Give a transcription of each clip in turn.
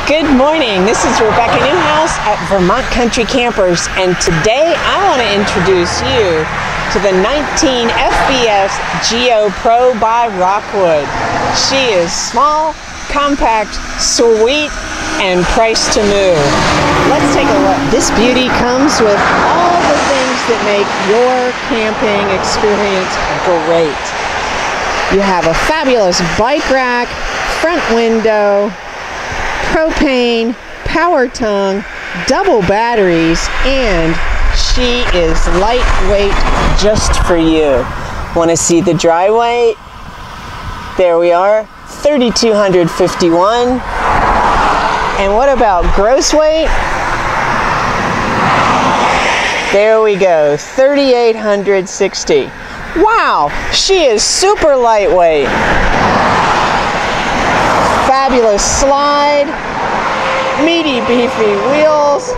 Good morning, this is Rebecca Newhouse at Vermont Country Campers, and today I want to introduce you to the 19 FBS Geo Pro by Rockwood. She is small, compact, sweet, and priced to move. Let's take a look. This beauty comes with all the things that make your camping experience great. You have a fabulous bike rack, front window, propane, power tongue, double batteries, and she is lightweight just for you. Want to see the dry weight? There we are, 3,251. And what about gross weight? There we go, 3,860. Wow, she is super lightweight. Fabulous slide, meaty beefy wheels.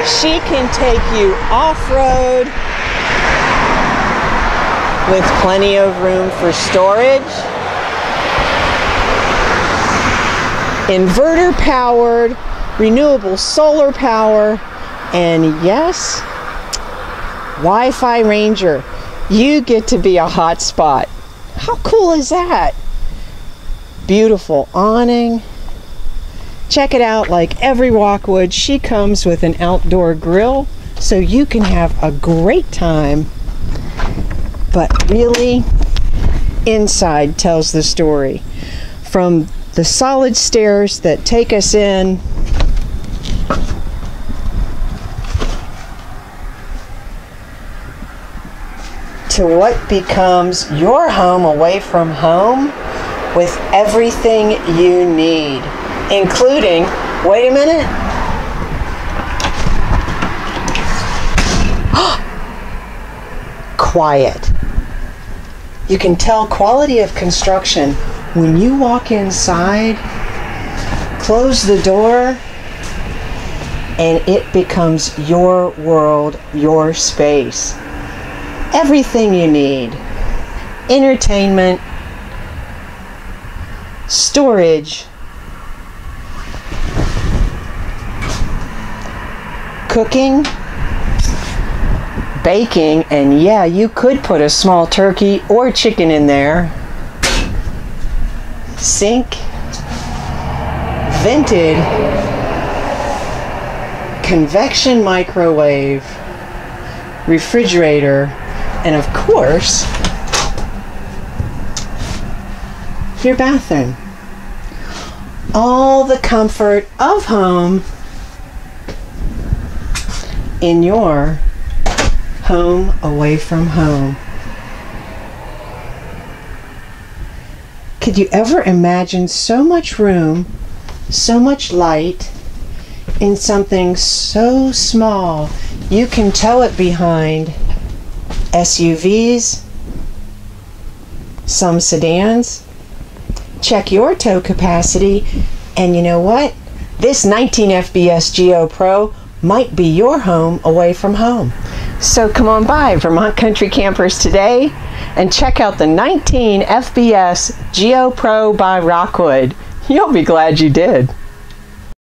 She can take you off-road with plenty of room for storage. Inverter powered, renewable solar power, and yes, Wi-Fi Ranger. You get to be a hotspot. How cool is that? Beautiful awning. Check it out, like every Rockwood, she comes with an outdoor grill, so you can have a great time. But really, inside tells the story. From the solid stairs that take us in, to what becomes your home away from home, with everything you need, including, wait a minute, quiet. You can tell quality of construction when you walk inside, close the door, and it becomes your world, your space. Everything you need, entertainment, storage, cooking, baking, and yeah, you could put a small turkey or chicken in there. Sink, vented, convection microwave, refrigerator, and of course, your bathroom. All the comfort of home in your home away from home. Could you ever imagine so much room, so much light in something so small? You can tow it behind SUVs, some sedans. Check your tow capacity, and you know what? This 19 FBS Geo Pro might be your home away from home. So come on by Vermont Country Campers today and check out the 19 FBS Geo Pro by Rockwood. You'll be glad you did.